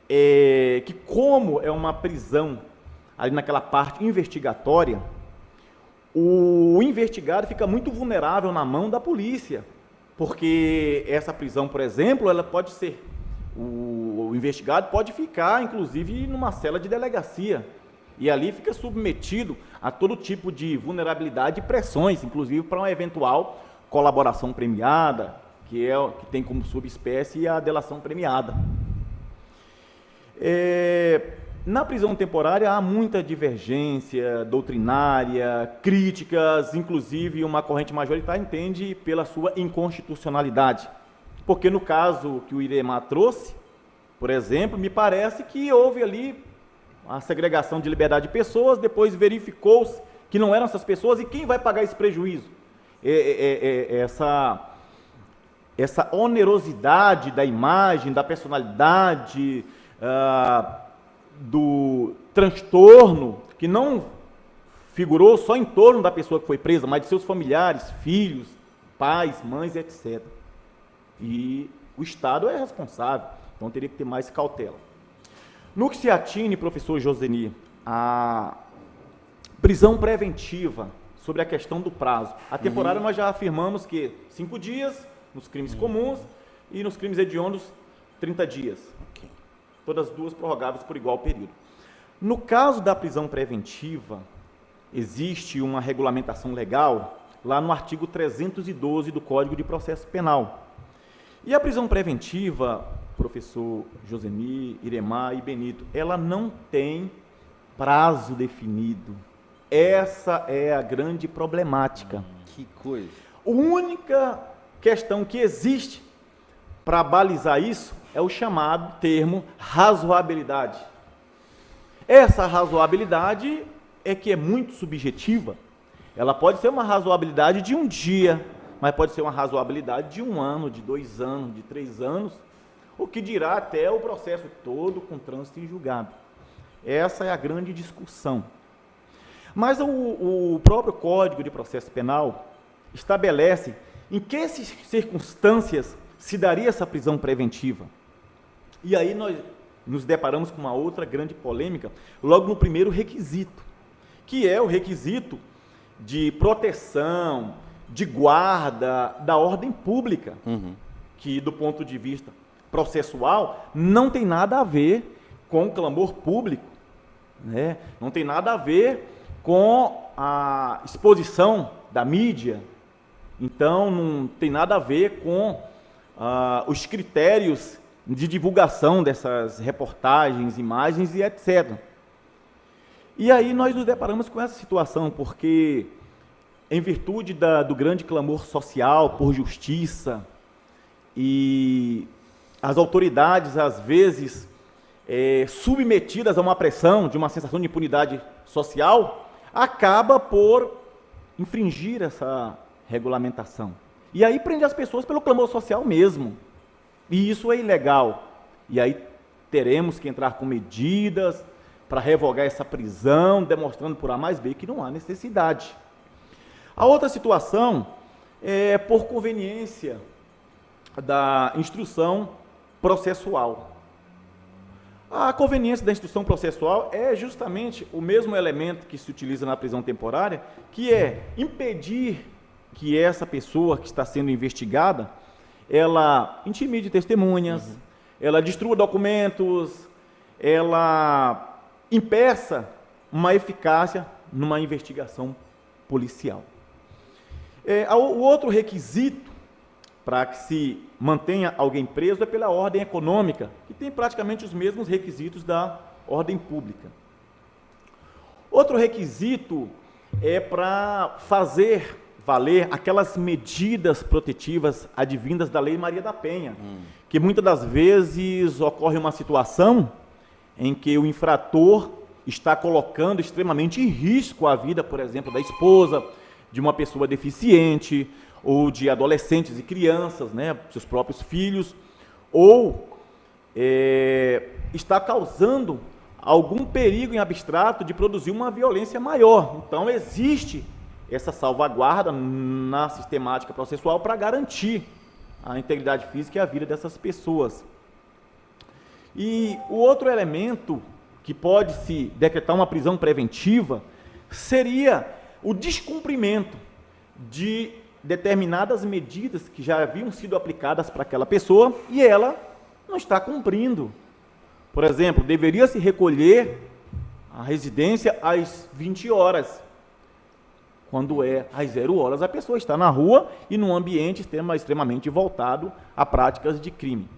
é que, como é uma prisão ali naquela parte investigatória, o investigado fica muito vulnerável na mão da polícia, porque essa prisão, por exemplo, ela pode ser, o investigado pode ficar, inclusive, numa cela de delegacia, e ali fica submetido a todo tipo de vulnerabilidade e pressões, inclusive para uma eventual colaboração premiada, que tem como subespécie a delação premiada. Na prisão temporária há muita divergência doutrinária, críticas, inclusive uma corrente majoritária entende pela sua inconstitucionalidade. Porque no caso que o Iremar trouxe, por exemplo, me parece que houve ali a segregação de liberdade de pessoas, depois verificou-se que não eram essas pessoas, e quem vai pagar esse prejuízo? Essa onerosidade da imagem, da personalidade, do transtorno, que não figurou só em torno da pessoa que foi presa, mas de seus familiares, filhos, pais, mães, etc. E o Estado é responsável, então teria que ter mais cautela. No que se atine, professor Josenir, a prisão preventiva, sobre a questão do prazo. A temporária nós já afirmamos que 5 dias nos crimes comuns e nos crimes hediondos 30 dias. Okay. Todas as duas prorrogáveis por igual período. No caso da prisão preventiva, existe uma regulamentação legal lá no artigo 312 do Código de Processo Penal. E a prisão preventiva, professor Josemir, Iremar e Benito, ela não tem prazo definido. Essa é a grande problemática. Que coisa. A única questão que existe para balizar isso é o chamado termo razoabilidade. Essa razoabilidade é que é muito subjetiva. Ela pode ser uma razoabilidade de um dia, mas pode ser uma razoabilidade de 1 ano, de 2 anos, de 3 anos, o que dirá até o processo todo com trânsito em julgado. Essa é a grande discussão. Mas o próprio Código de Processo Penal estabelece em que circunstâncias se daria essa prisão preventiva. E aí nós nos deparamos com uma outra grande polêmica, logo no primeiro requisito, que é o requisito de proteção, de guarda da ordem pública, que do ponto de vista processual não tem nada a ver com o clamor público, né? Não tem nada a ver com a exposição da mídia, então não tem nada a ver com os critérios de divulgação dessas reportagens, imagens e etc. E aí nós nos deparamos com essa situação, porque em virtude do grande clamor social por justiça e as autoridades, às vezes, submetidas a uma pressão de uma sensação de impunidade social, acaba por infringir essa regulamentação. E aí prende as pessoas pelo clamor social mesmo. E isso é ilegal. E aí teremos que entrar com medidas para revogar essa prisão, demonstrando por A mais B que não há necessidade. A outra situação é por conveniência da instrução processual. A conveniência da instrução processual é justamente o mesmo elemento que se utiliza na prisão temporária, que é impedir que essa pessoa que está sendo investigada, ela intimide testemunhas, ela destrua documentos, ela impeça uma eficácia numa investigação policial. O outro requisito para que se mantenha alguém preso é pela ordem econômica, que tem praticamente os mesmos requisitos da ordem pública. Outro requisito é para fazer valer aquelas medidas protetivas advindas da Lei Maria da Penha, que muitas das vezes ocorre uma situação em que o infrator está colocando extremamente em risco a vida, por exemplo, da esposa, de uma pessoa deficiente, ou de adolescentes e crianças, né, seus próprios filhos, ou está causando algum perigo em abstrato de produzir uma violência maior. Então, existe essa salvaguarda na sistemática processual para garantir a integridade física e a vida dessas pessoas. E o outro elemento que pode se decretar uma prisão preventiva seria o descumprimento de determinadas medidas que já haviam sido aplicadas para aquela pessoa e ela não está cumprindo. Por exemplo, deveria se recolher a residência às 20 horas. Quando é às 0 horas, a pessoa está na rua e num ambiente extremamente voltado a práticas de crime.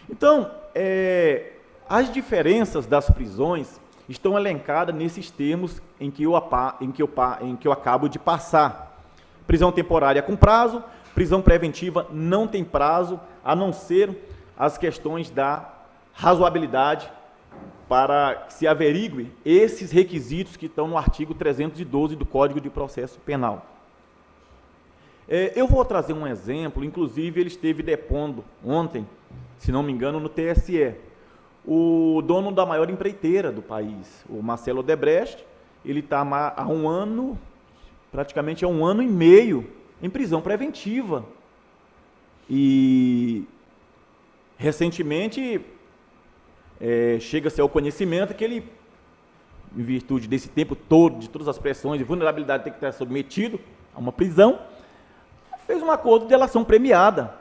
Então, as diferenças das prisões estão elencadas nesses termos em que eu acabo de passar. Prisão temporária com prazo, prisão preventiva não tem prazo, a não ser as questões da razoabilidade, para que se averigue esses requisitos que estão no artigo 312 do Código de Processo Penal. Eu vou trazer um exemplo, inclusive ele esteve depondo ontem, se não me engano, no TSE. O dono da maior empreiteira do país, o Marcelo Odebrecht, ele está há um ano, praticamente há 1 ano e meio, em prisão preventiva. E, recentemente, chega-se ao conhecimento que ele, em virtude desse tempo todo, de todas as pressões e vulnerabilidade, tem que estar submetido a uma prisão, fez um acordo de delação premiada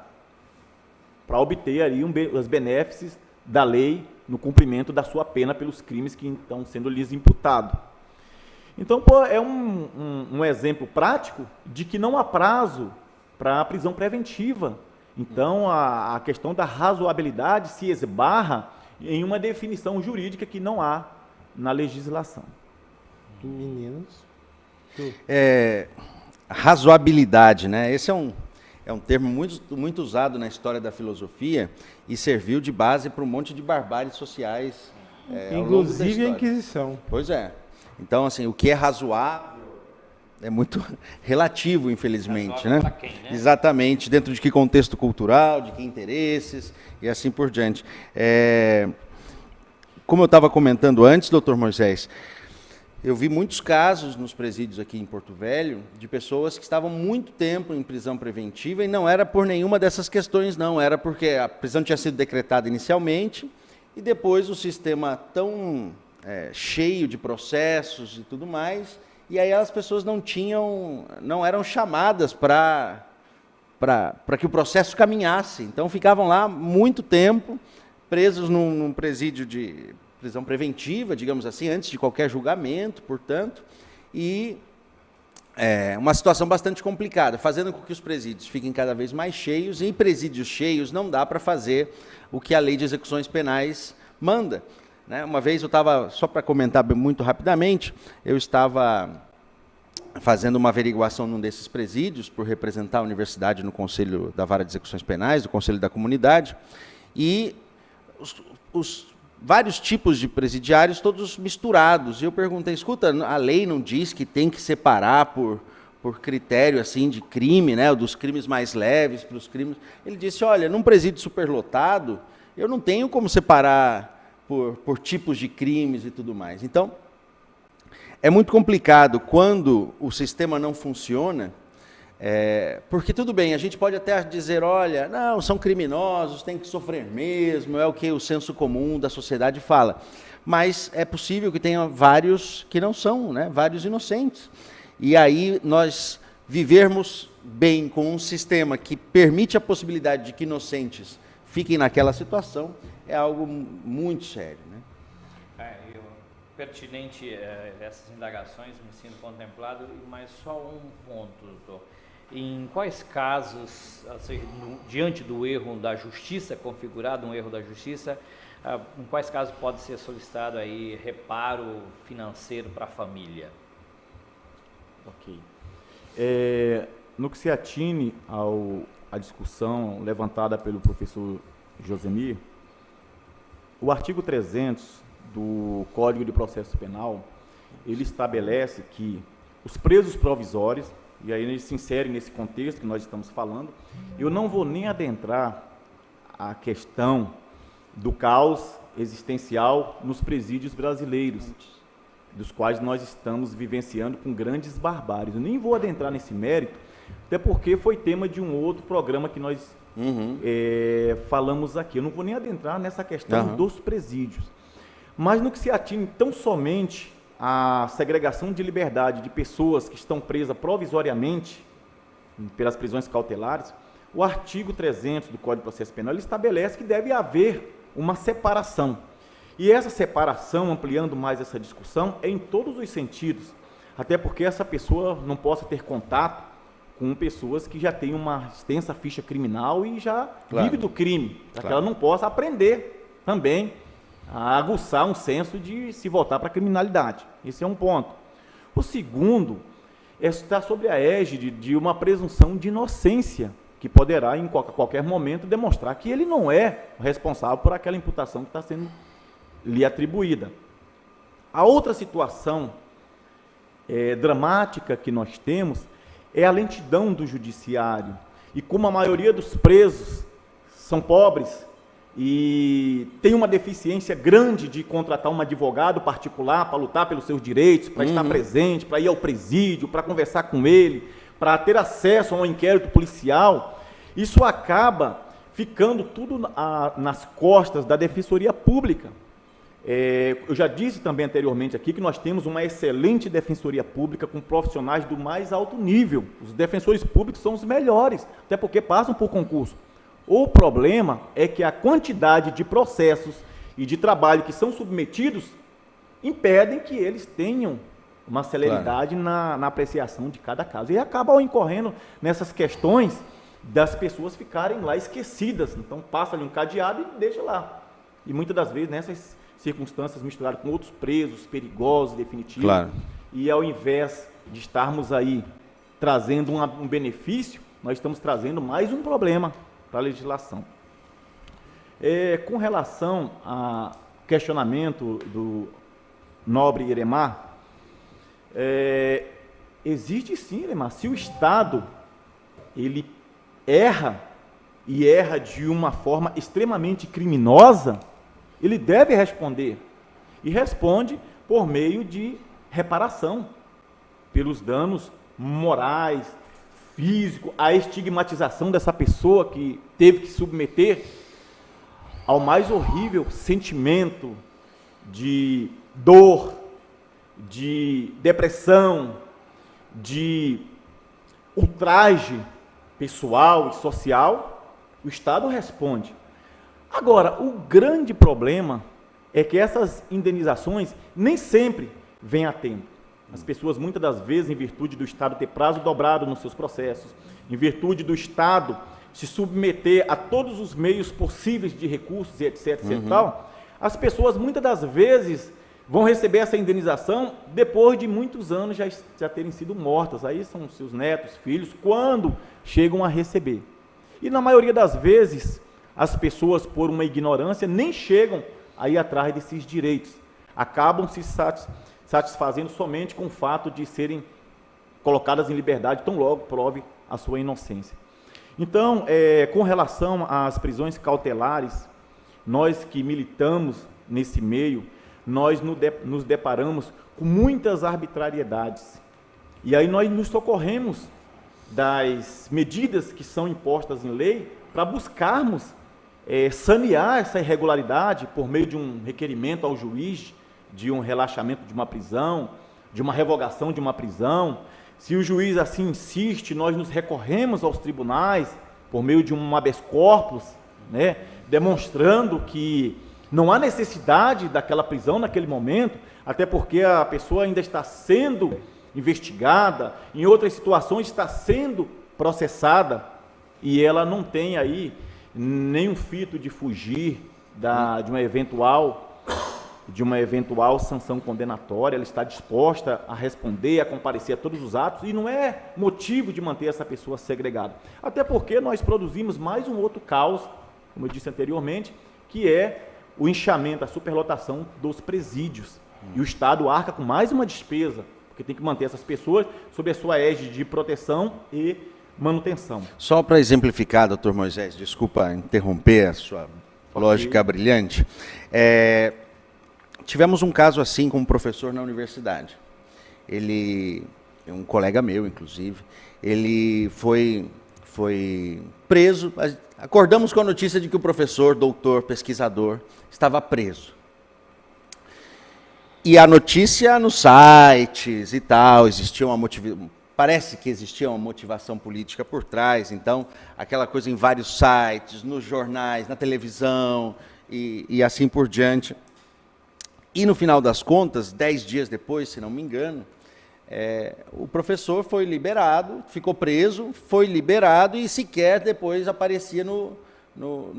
para obter ali os benefícios da lei no cumprimento da sua pena pelos crimes que estão sendo lhes imputados. Então, é um exemplo prático de que não há prazo para a prisão preventiva. Então, a questão da razoabilidade se esbarra em uma definição jurídica que não há na legislação. Meninos. Razoabilidade, né? Esse é um termo muito usado na história da filosofia e serviu de base para um monte de barbáries sociais. Inclusive a Inquisição. Pois é. Então, assim, o que é razoável é muito relativo, infelizmente, né? Pra quem, né? Exatamente, dentro de que contexto cultural, de que interesses e assim por diante. Como eu estava comentando antes, doutor Moisés, eu vi muitos casos nos presídios aqui em Porto Velho de pessoas que estavam muito tempo em prisão preventiva e não era por nenhuma dessas questões, não. Era porque a prisão tinha sido decretada inicialmente e depois o sistema tão cheio de processos e tudo mais, e aí as pessoas não eram chamadas para que o processo caminhasse. Então ficavam lá muito tempo, presos num presídio de prisão preventiva, digamos assim, antes de qualquer julgamento, portanto, e uma situação bastante complicada, fazendo com que os presídios fiquem cada vez mais cheios, e em presídios cheios não dá para fazer o que a lei de execuções penais manda. Né? Uma vez eu estava, só para comentar muito rapidamente, eu estava fazendo uma averiguação num desses presídios, por representar a universidade no Conselho da Vara de Execuções Penais, do Conselho da Comunidade, e os vários tipos de presidiários, todos misturados. E eu perguntei, escuta, a lei não diz que tem que separar por critério assim de crime, né, dos crimes mais leves para os crimes. Ele disse, olha, num presídio superlotado, eu não tenho como separar por tipos de crimes e tudo mais. Então, é muito complicado quando o sistema não funciona, porque tudo bem, a gente pode até dizer, olha, não, são criminosos, tem que sofrer mesmo, é o que o senso comum da sociedade fala. Mas é possível que tenha vários que não são, né, vários inocentes. E aí nós vivermos bem com um sistema que permite a possibilidade de que inocentes fiquem naquela situação, é algo muito sério, né? Pertinente essas indagações, me sinto contemplado, mas só um ponto, doutor. Em quais casos, assim, diante do erro da justiça, configurado um erro da justiça, em quais casos pode ser solicitado aí reparo financeiro para a família? Ok. No que se atine à discussão levantada pelo professor Josemir, o artigo 300 do Código de Processo Penal, ele estabelece que os presos provisórios, e aí eles se inserem nesse contexto que nós estamos falando, eu não vou nem adentrar a questão do caos existencial nos presídios brasileiros, dos quais nós estamos vivenciando com grandes barbáries. Eu nem vou adentrar nesse mérito, até porque foi tema de um outro programa que nós falamos aqui. Eu não vou nem adentrar nessa questão dos presídios. Mas no que se atine tão somente à segregação de liberdade de pessoas que estão presas provisoriamente pelas prisões cautelares, o artigo 300 do Código de Processo Penal ele estabelece que deve haver uma separação. E essa separação, ampliando mais essa discussão, é em todos os sentidos, até porque essa pessoa não possa ter contato com pessoas que já têm uma extensa ficha criminal e já vive do crime, para que ela não possa aprender também a aguçar um senso de se voltar para a criminalidade. Esse é um ponto. O segundo está sobre a égide de uma presunção de inocência, que poderá, em qualquer momento, demonstrar que ele não é responsável por aquela imputação que está sendo lhe atribuída. A outra situação dramática que nós temos é a lentidão do judiciário. E como a maioria dos presos são pobres e tem uma deficiência grande de contratar um advogado particular para lutar pelos seus direitos, para estar presente, para ir ao presídio, para conversar com ele, para ter acesso a um inquérito policial, isso acaba ficando tudo nas costas da Defensoria Pública. Eu já disse também anteriormente aqui que nós temos uma excelente Defensoria Pública com profissionais do mais alto nível. Os defensores públicos são os melhores, até porque passam por concurso. O problema é que a quantidade de processos e de trabalho que são submetidos impedem que eles tenham uma celeridade na apreciação de cada caso. E acabam incorrendo nessas questões das pessoas ficarem lá esquecidas. Então passa ali um cadeado e deixa lá. E muitas das vezes nessas circunstâncias misturadas com outros presos perigosos, definitivos. Claro. E ao invés de estarmos aí trazendo um benefício, nós estamos trazendo mais um problema para a legislação. Com relação ao questionamento do nobre Iremar, existe sim, Iremar, se o Estado ele erra, e erra de uma forma extremamente criminosa, ele deve responder, e responde por meio de reparação, pelos danos morais, físicos, a estigmatização dessa pessoa que teve que submeter ao mais horrível sentimento de dor, de depressão, de ultraje pessoal e social. O Estado responde. Agora, o grande problema é que essas indenizações nem sempre vêm a tempo. As pessoas, muitas das vezes, em virtude do Estado ter prazo dobrado nos seus processos, em virtude do Estado se submeter a todos os meios possíveis de recursos e etc, etc tal, as pessoas, muitas das vezes, vão receber essa indenização depois de muitos anos já terem sido mortas. Aí são seus netos, filhos, quando chegam a receber. E na maioria das vezes, as pessoas, por uma ignorância, nem chegam a ir atrás desses direitos. Acabam se satisfazendo somente com o fato de serem colocadas em liberdade, tão logo prove a sua inocência. Então, com relação às prisões cautelares, nós que militamos nesse meio, nós nos deparamos com muitas arbitrariedades. E aí nós nos socorremos das medidas que são impostas em lei para buscarmos sanear essa irregularidade por meio de um requerimento ao juiz, de um relaxamento de uma prisão, de uma revogação de uma prisão. Se o juiz assim insiste, nós nos recorremos aos tribunais por meio de um habeas corpus, né, demonstrando que não há necessidade daquela prisão naquele momento, até porque a pessoa ainda está sendo investigada, em outras situações está sendo processada, e ela não tem aí nenhum fito de fugir de uma eventual sanção condenatória. Ela está disposta a responder, a comparecer a todos os atos, e não é motivo de manter essa pessoa segregada. Até porque nós produzimos mais um outro caos, como eu disse anteriormente, que é o inchamento, a superlotação dos presídios. E o Estado arca com mais uma despesa, porque tem que manter essas pessoas sob a sua égide de proteção e manutenção. Só para exemplificar, doutor Moisés, desculpa interromper a sua lógica brilhante, tivemos um caso assim com um professor na universidade. Ele, um colega meu, inclusive, ele foi preso. Acordamos com a notícia de que o professor, doutor, pesquisador, estava preso. E a notícia nos sites e tal, existia parece que existia uma motivação política por trás, então, aquela coisa em vários sites, nos jornais, na televisão e assim por diante. E no final das contas, 10 dias depois, se não me engano, o professor foi liberado, ficou preso, foi liberado e sequer depois aparecia no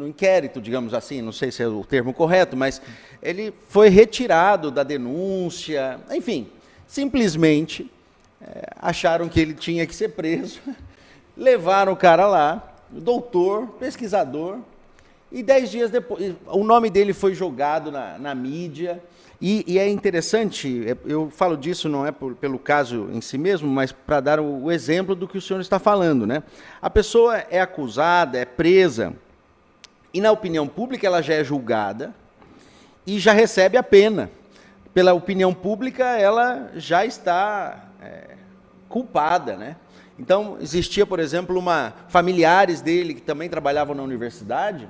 inquérito, digamos assim, não sei se é o termo correto, mas ele foi retirado da denúncia, enfim, simplesmente acharam que ele tinha que ser preso, levaram o cara lá, doutor, pesquisador, e 10 dias depois, o nome dele foi jogado na mídia. E é interessante, eu falo disso não é pelo caso em si mesmo, mas para dar o exemplo do que o senhor está falando, né? A pessoa é acusada, é presa, e na opinião pública ela já é julgada e já recebe a pena. Pela opinião pública ela já está culpada, né? Então existia, por exemplo, familiares dele que também trabalhavam na universidade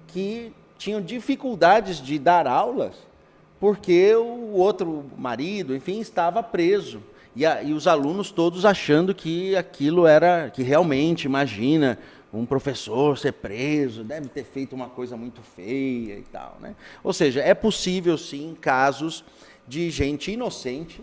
que tinham dificuldades de dar aulas porque o outro marido, enfim, estava preso. E os alunos todos achando que aquilo era, que realmente, imagina, um professor ser preso, deve ter feito uma coisa muito feia e tal, né? Ou seja, é possível sim casos de gente inocente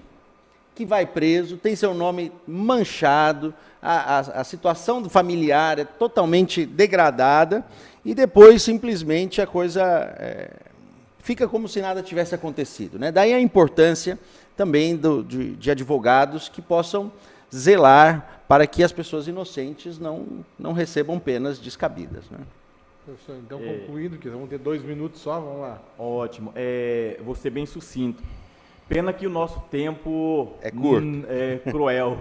que vai preso, tem seu nome manchado, a situação do familiar é totalmente degradada e depois simplesmente a coisa fica como se nada tivesse acontecido, né? Daí a importância também de advogados que possam zelar para que as pessoas inocentes não recebam penas descabidas, né? Professor, então, concluindo, que vamos ter 2 minutos só, vamos lá. Ótimo. Vou ser bem sucinto. Pena que o nosso tempo é curto. É cruel.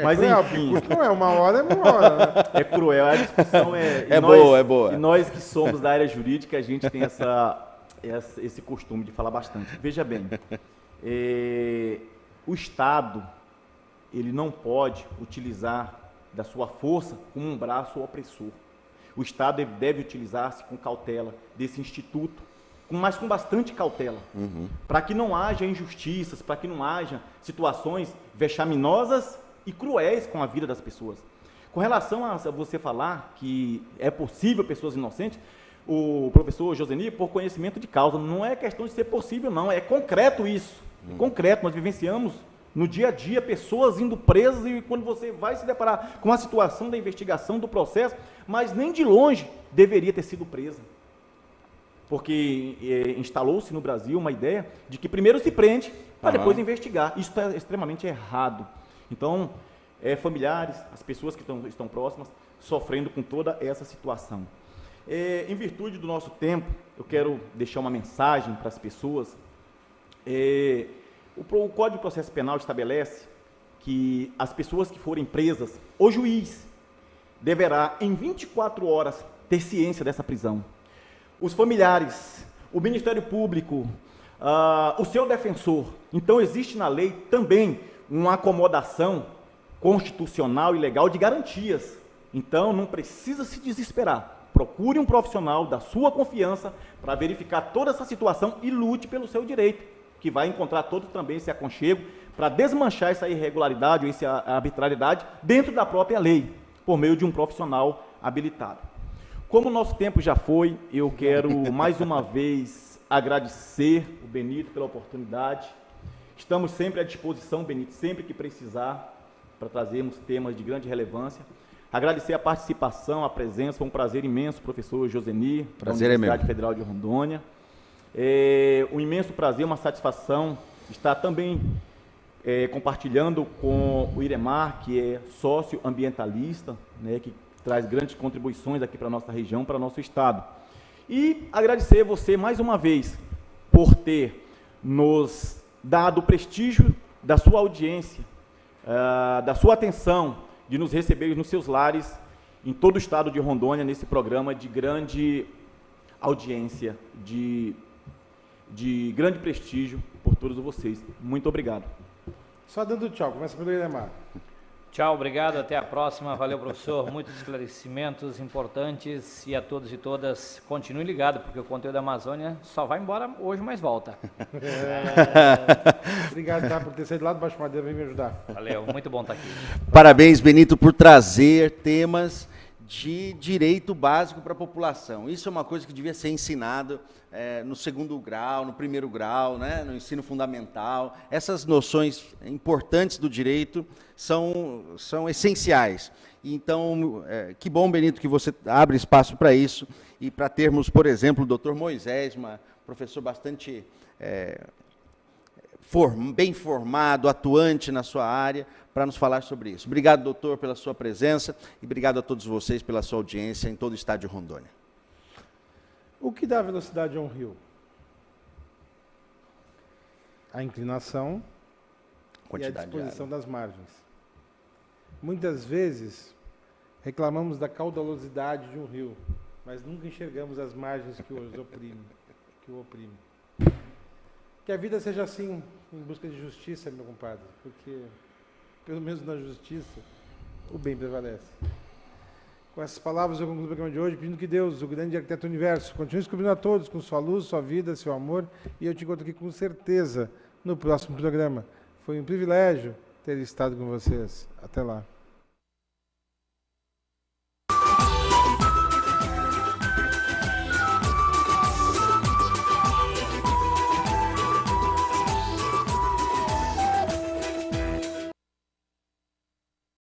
Mas cruel, enfim. Não é 1 hora, é 1 hora, né? É cruel, a discussão é boa. E nós que somos da área jurídica, a gente tem esse costume de falar bastante. Veja bem, o Estado, ele não pode utilizar da sua força como um braço opressor. O Estado deve utilizar-se com cautela desse instituto, mas com bastante cautela, para que não haja injustiças, para que não haja situações vexaminosas e cruéis com a vida das pessoas. Com relação a você falar que é possível pessoas inocentes, o professor Josenir, por conhecimento de causa, não é questão de ser possível, não, é concreto isso. Concreto, nós vivenciamos no dia a dia pessoas indo presas e quando você vai se deparar com a situação da investigação, do processo, mas nem de longe deveria ter sido presa. Porque instalou-se no Brasil uma ideia de que primeiro se prende para depois investigar. Isso é extremamente errado. Então, familiares, as pessoas que estão próximas, sofrendo com toda essa situação. Em virtude do nosso tempo, eu quero deixar uma mensagem para as pessoas. O Código de Processo Penal estabelece que as pessoas que forem presas, o juiz deverá, em 24 horas, ter ciência dessa prisão. Os familiares, o Ministério Público, o seu defensor. Então, existe na lei também uma acomodação constitucional e legal de garantias. Então, não precisa se desesperar. Procure um profissional da sua confiança para verificar toda essa situação e lute pelo seu direito, que vai encontrar todo também esse aconchego para desmanchar essa irregularidade ou essa arbitrariedade dentro da própria lei, por meio de um profissional habilitado. Como o nosso tempo já foi, eu quero mais uma vez agradecer o Benito pela oportunidade. Estamos sempre à disposição, Benito, sempre que precisar, para trazermos temas de grande relevância. Agradecer a participação, a presença, foi um prazer imenso, professor Josenir, da Universidade Federal de Rondônia. Um imenso prazer, uma satisfação estar também compartilhando com o Iremar, que é sócio-ambientalista, né, que traz grandes contribuições aqui para a nossa região, para o nosso estado. E agradecer você mais uma vez por ter nos dado o prestígio da sua audiência, da sua atenção, de nos receber nos seus lares, em todo o estado de Rondônia, nesse programa de grande audiência, de grande prestígio por todos vocês. Muito obrigado. Só dando tchau, começa pelo Iremar. Tchau, obrigado, até a próxima. Valeu, professor. Muitos esclarecimentos importantes e a todos e todas continuem ligados, porque o conteúdo da Amazônia só vai embora hoje, mas volta. Obrigado, tá, por ter saído lá do Baixo Madeira, vem me ajudar. Valeu, muito bom estar aqui. Parabéns, Benito, por trazer temas de direito básico para a população. Isso é uma coisa que devia ser ensinado no 2º grau, no 1º grau, né, no ensino fundamental. Essas noções importantes do direito são essenciais. Então, que bom, Benito, que você abre espaço para isso e para termos, por exemplo, o Dr. Moisés, um professor bastante bem formado, atuante na sua área, para nos falar sobre isso. Obrigado, doutor, pela sua presença e obrigado a todos vocês pela sua audiência em todo o estado de Rondônia. O que dá velocidade a um rio? A inclinação e a disposição das margens. Muitas vezes reclamamos da caudalosidade de um rio, mas nunca enxergamos as margens que o oprime. Que a vida seja assim, em busca de justiça, meu compadre, porque, pelo menos na justiça, o bem prevalece. Com essas palavras eu concluo o programa de hoje, pedindo que Deus, o grande arquiteto do universo, continue descobrindo a todos com sua luz, sua vida, seu amor, e eu te encontro aqui com certeza no próximo programa. Foi um privilégio ter estado com vocês. Até lá.